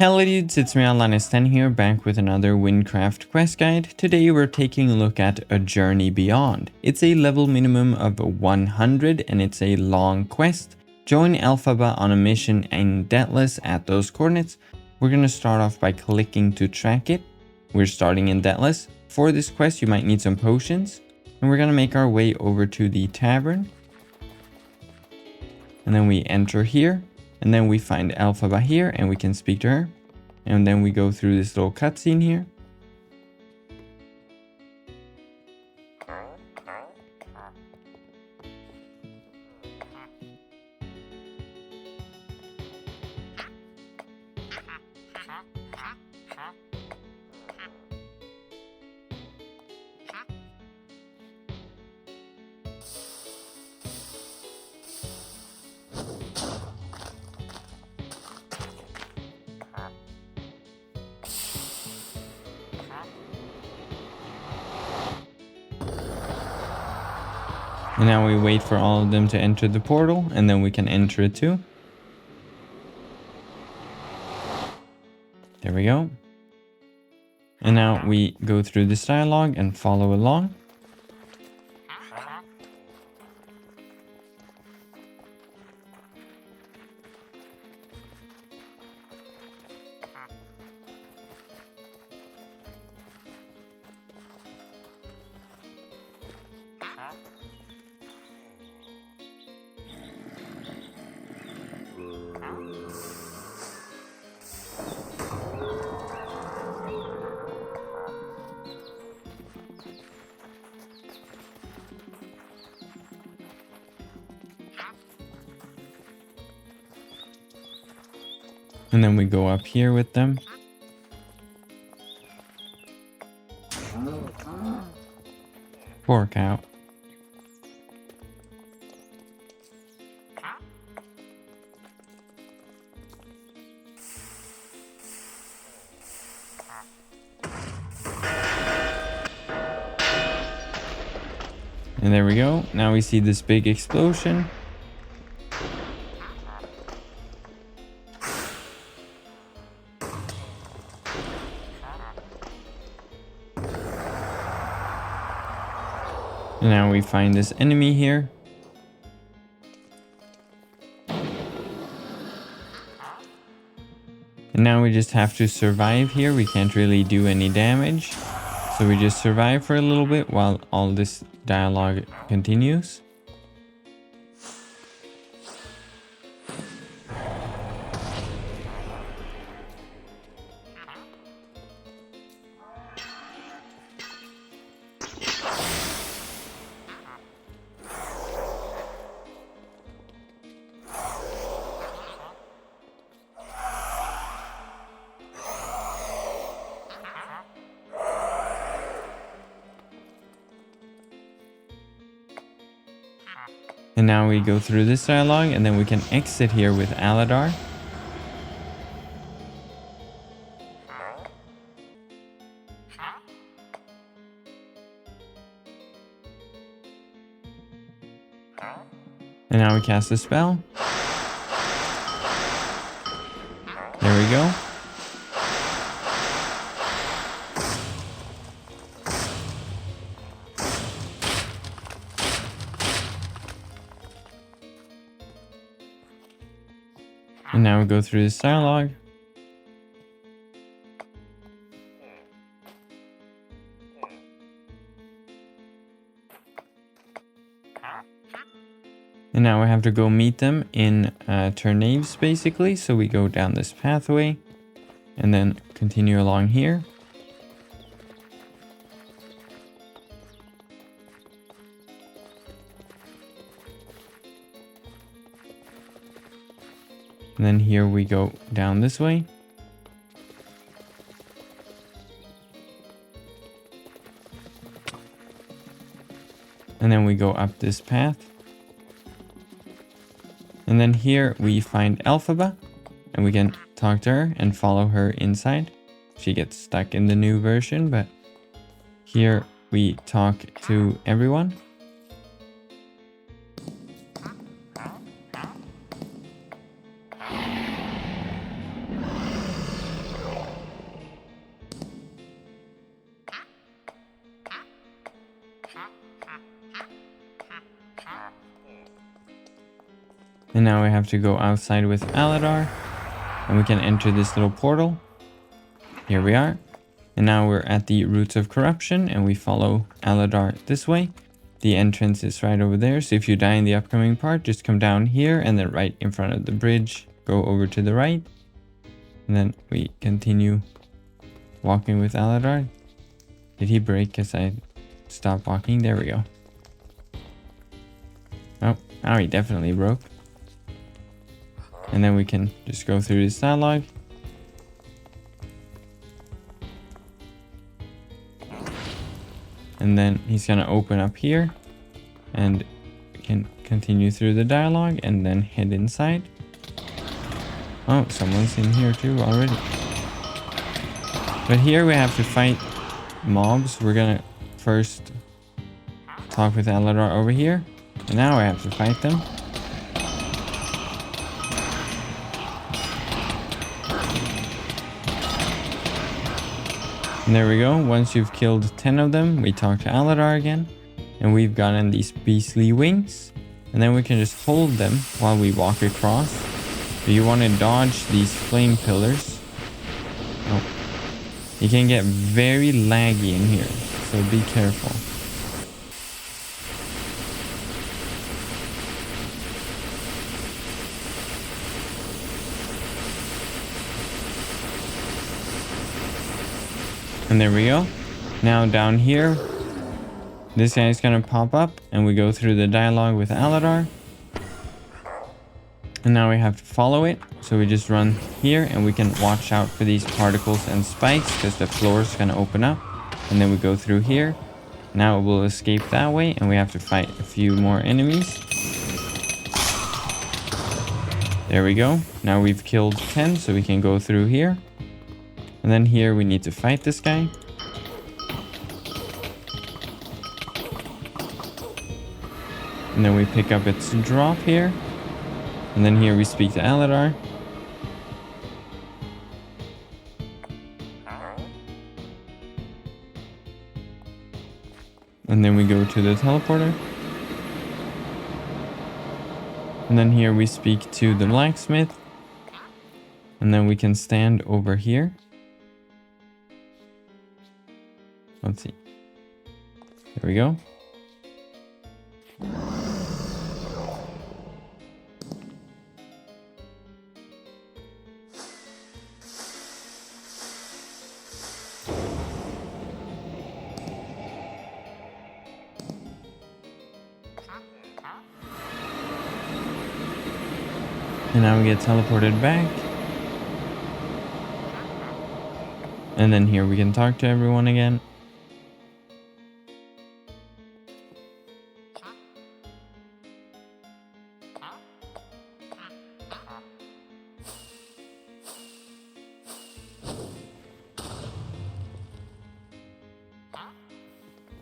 Hello dudes, it's me Alanis10 here, back with another Wynncraft quest guide. Today we're taking a look at A Journey Beyond. It's a level minimum of 100 and it's a long quest. Join Alphaba on a mission in Deathless at those coordinates. We're going to start off by clicking to track it. We're starting in Deathless. For this quest you might need some potions. And we're going to make our way over to the tavern. And then we enter here. And then we find Alphaba here and we can speak to her. And then we go through this little cutscene here. And now we wait for all of them to enter the portal, and then we can enter it too. There we go. And now we go through this dialogue and follow along. And then we go up here with them. Poor cow. And there we go. Now we see this big explosion. And now we find this enemy here. And now we just have to survive here. We can't really do any damage. So we just survive for a little bit while all this dialogue continues. And now we go through this dialogue and then we can exit here with Aladar. And now we cast a spell. There we go. And now we go through this dialogue. And now we have to go meet them in Turnaves basically. So we go down this pathway and then continue along here. And then here we go down this way. And then we go up this path. And then here we find Alphaba. And we can talk to her and follow her inside. She gets stuck in the new version, but here we talk to everyone. And now we have to go outside with Aladar. And we can enter this little portal. Here we are. And now we're at the Roots of Corruption. And we follow Aladar this way. The entrance is right over there. So if you die in the upcoming part, just come down here. And then right in front of the bridge, go over to the right. And then we continue walking with Aladar. Did he break because I stopped walking? There we go. Oh, now he definitely broke. And then we can just go through this dialogue. And then he's going to open up here. And we can continue through the dialogue and then head inside. Oh, someone's in here too already. But here we have to fight mobs. We're going to first talk with Aladar over here. And now I have to fight them. And there we go. Once you've killed 10 of them, we talk to Aladar again. And we've gotten these beastly wings. And then we can just hold them while we walk across. But you want to dodge these flame pillars. Oh. You can get very laggy in here. So be careful. And there we go. Now down here, this guy is going to pop up and we go through the dialogue with Aladar. And now we have to follow it. So we just run here and we can watch out for these particles and spikes because the floor is going to open up. And then we go through here. Now we'll escape that way and we have to fight a few more enemies. There we go. Now we've killed 10, so we can go through here. And then here we need to fight this guy. And then we pick up its drop here. And then here we speak to Aladar. And then we go to the teleporter. And then here we speak to the Blacksmith. And then we can stand over here. Let's see. There we go. And now we get teleported back. And then here we can talk to everyone again.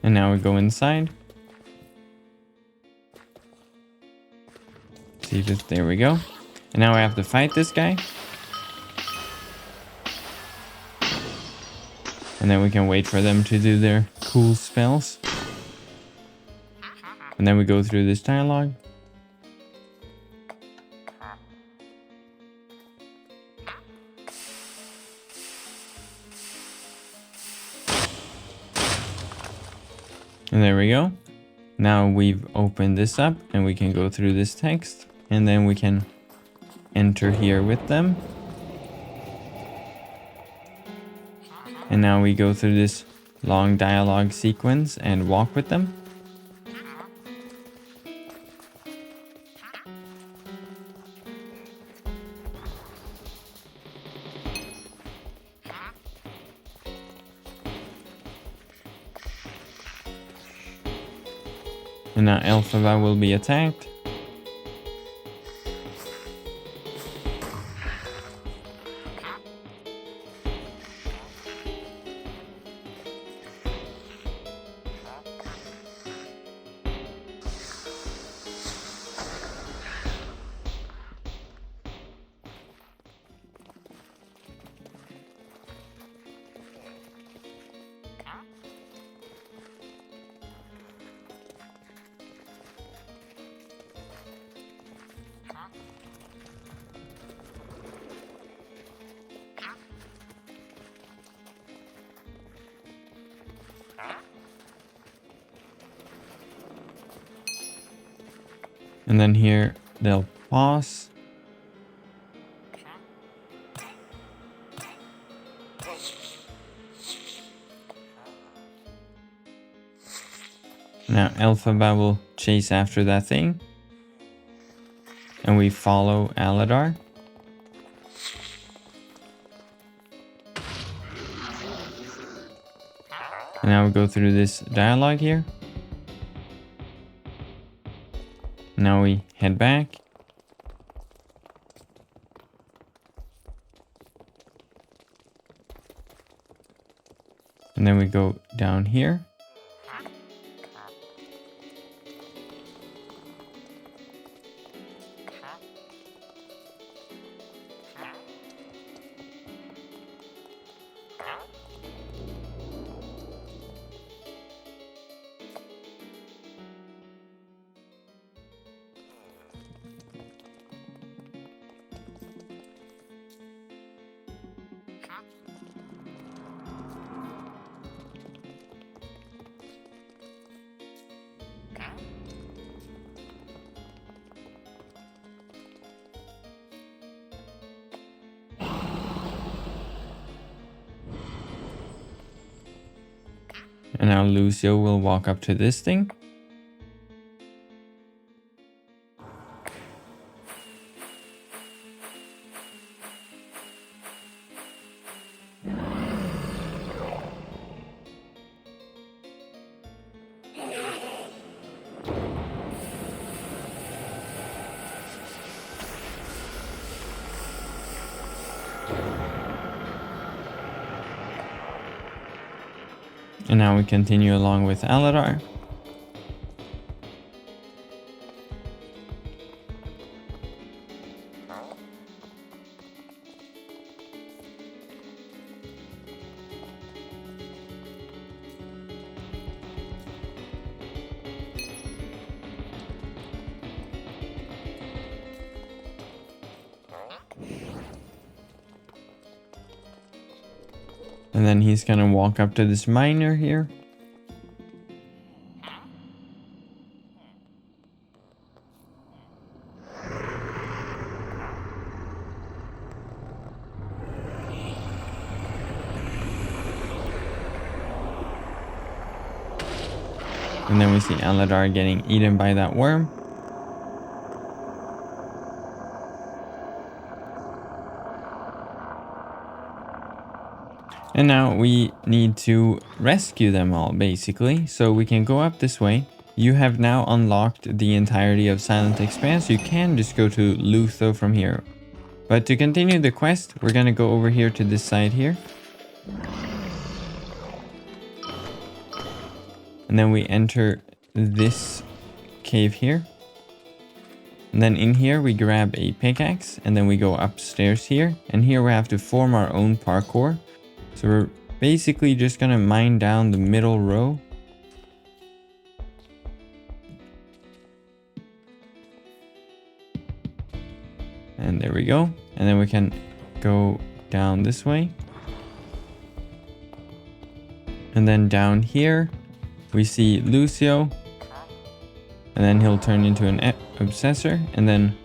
And now we go inside. See if it's, there we go. And now I have to fight this guy. And then we can wait for them to do their cool spells. And then we go through this dialogue. And there we go. Now we've opened this up and we can go through this text. And then we can enter here with them. And now we go through this long dialogue sequence and walk with them. And now Alphaba will be attacked. And then here they'll pause. Now Elphaba will chase after that thing. And we follow Aladar. And now we go through this dialogue here. Now we head back. And then we go down here. And now Lucio will walk up to this thing. And now we continue along with Aladar. And then he's gonna walk up to this miner here. And then we see Aladar getting eaten by that worm. And now we need to rescue them all, basically. So we can go up this way. You have now unlocked the entirety of Silent Expanse. You can just go to Lutho from here. But to continue the quest, we're going to go over here to this side here. And then we enter this cave here. And then in here we grab a pickaxe. And then we go upstairs here. And here we have to form our own parkour. So we're basically just gonna mine down the middle row. And there we go. And then we can go down this way. And then down here, we see Lucio. And then he'll turn into an obsessor. And then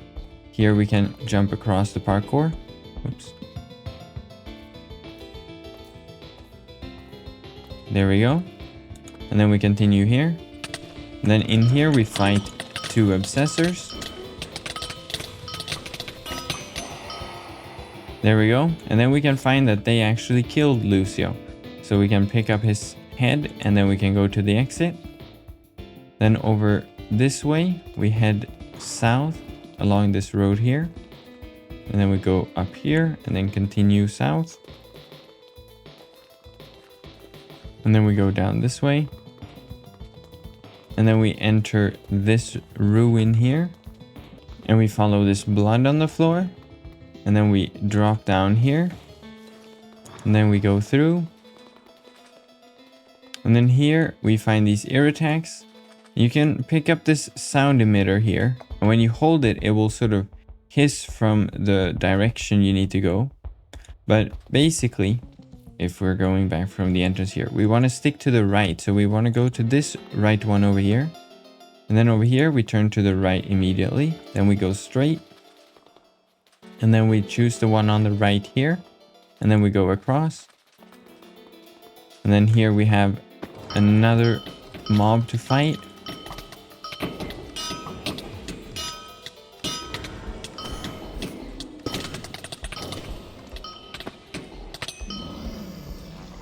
here we can jump across the parkour. Oops. There we go. And then we continue here. And then in here we fight two obsessors. There we go. And then we can find that they actually killed Lucio. So we can pick up his head and then we can go to the exit. Then over this way we head south along this road here. And then we go up here and then continue south. And then we go down this way. And then we enter this ruin here. And we follow this blood on the floor. And then we drop down here. And then we go through. And then here we find these ear attacks. You can pick up this sound emitter here. And when you hold it, it will sort of hiss from the direction you need to go. But basically, if we're going back from the entrance here. We want to stick to the right. So we want to go to this right one over here. And then over here, we turn to the right immediately. Then we go straight. And then we choose the one on the right here. And then we go across. And then here we have another mob to fight.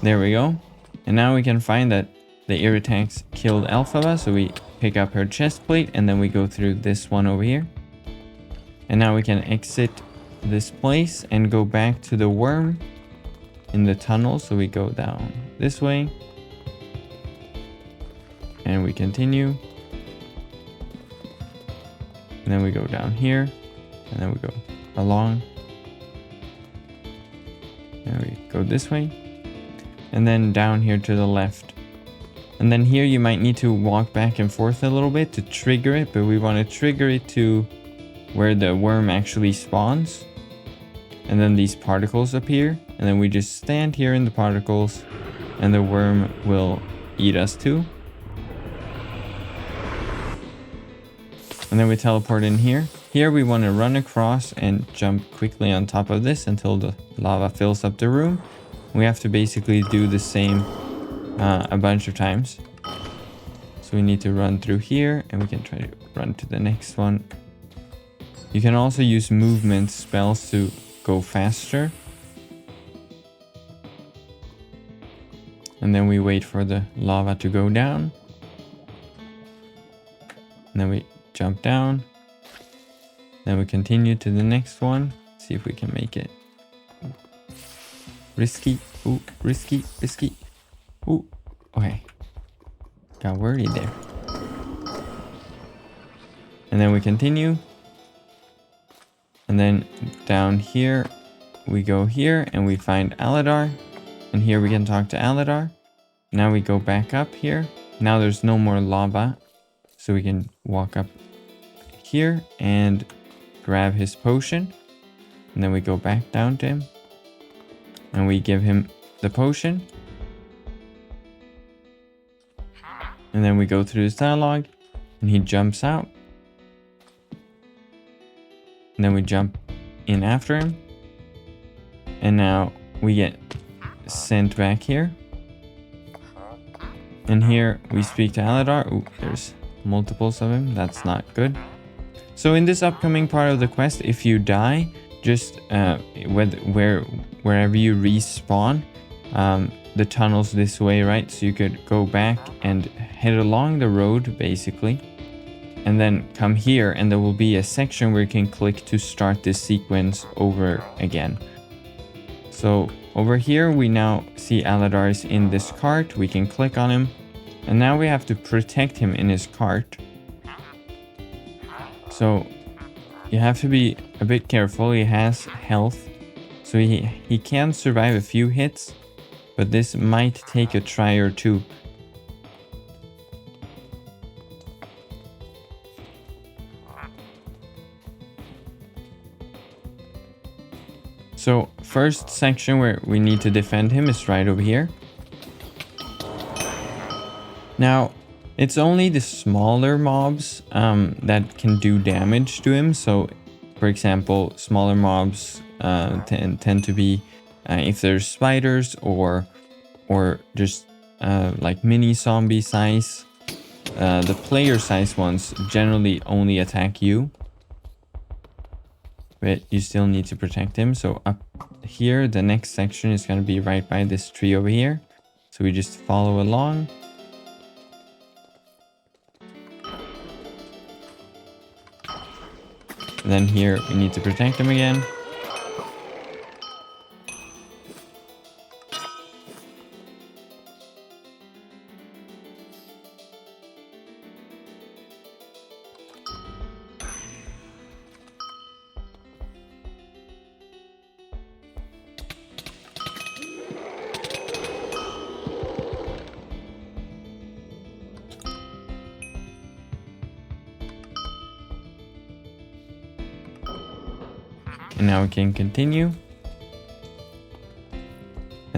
There we go. And now we can find that the air attacks killed Alphaba. So we pick up her chest plate and then we go through this one over here. And now we can exit this place and go back to the worm in the tunnel. So we go down this way. And we continue. And then we go down here. And then we go along. And we go this way. And then down here to the left. And then here you might need to walk back and forth a little bit to trigger it, but we want to trigger it to where the worm actually spawns. And then these particles appear, and then we just stand here in the particles and the worm will eat us too. And then we teleport in here. Here we want to run across and jump quickly on top of this until the lava fills up the room. We have to basically do the same a bunch of times. So we need to run through here and we can try to run to the next one. You can also use movement spells to go faster. And then we wait for the lava to go down. And then we jump down. Then we continue to the next one. See if we can make it. Risky. Ooh, risky, risky. Ooh, okay. Got worried there. And then we continue. And then down here, we go here and we find Aladar. And here we can talk to Aladar. Now we go back up here. Now there's no more lava. So we can walk up here and grab his potion. And then we go back down to him. And we give him the potion. And then we go through this dialogue. And he jumps out. And then we jump in after him. And now we get sent back here. And here we speak to Aladar. Ooh, there's multiples of him. That's not good. So in this upcoming part of the quest, if you die, just wherever you respawn, the tunnel's this way, right? So you could go back and head along the road, basically. And then come here and there will be a section where you can click to start this sequence over again. So over here, we now see Aladar is in this cart. We can click on him. And now we have to protect him in his cart. So you have to be a bit careful. He has health. So he can survive a few hits. But this might take a try or two. So first section where we need to defend him is right over here. Now, it's only the smaller mobs that can do damage to him. So, for example, smaller mobs tend to be if there's spiders or just like mini zombie size. The player size ones generally only attack you. But you still need to protect him. So up here, the next section is going to be right by this tree over here. So we just follow along. And then here we need to protect him again. And now we can continue.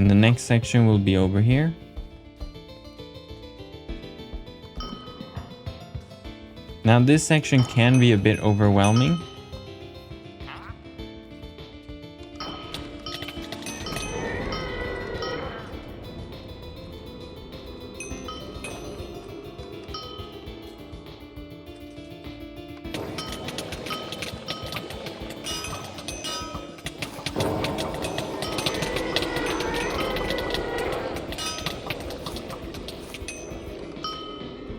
And the next section will be over here. Now this section can be a bit overwhelming.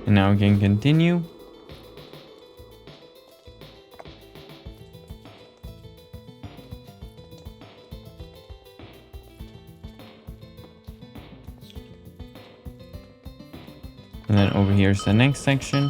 And now we can continue. And then over here is the next section.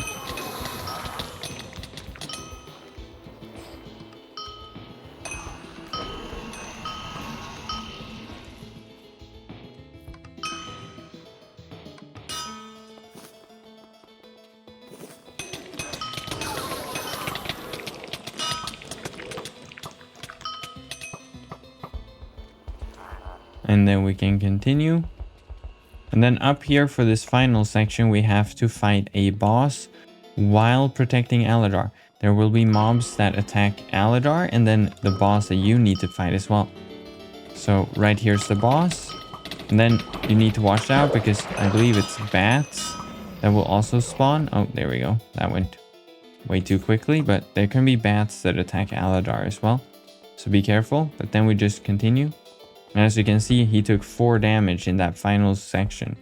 And then we can continue. And then up here for this final section, we have to fight a boss while protecting Aladar. There will be mobs that attack Aladar and then the boss that you need to fight as well. So right here's the boss. And then you need to watch out because I believe it's bats that will also spawn. Oh, there we go. That went way too quickly, but there can be bats that attack Aladar as well. So be careful, but then we just continue. And as you can see, he took 4 damage in that final section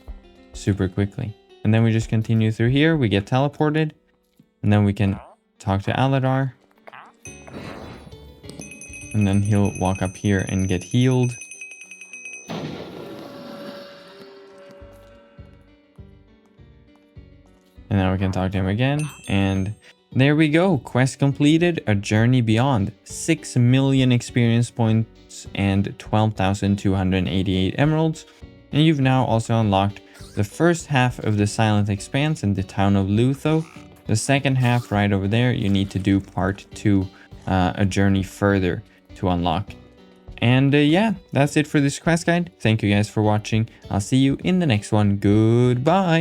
super quickly. And then we just continue through here. We get teleported. And then we can talk to Aladar. And then he'll walk up here and get healed. And now we can talk to him again. And there we go. Quest completed. A Journey Beyond. 6 million experience points and 12,288 emeralds. And you've now also unlocked the first half of the Silent Expanse in the town of Lutho. The second half right over there, you need to do part 2, a journey further to unlock. And yeah, that's it for this quest guide. Thank you guys for watching. I'll see you in the next one. Goodbye.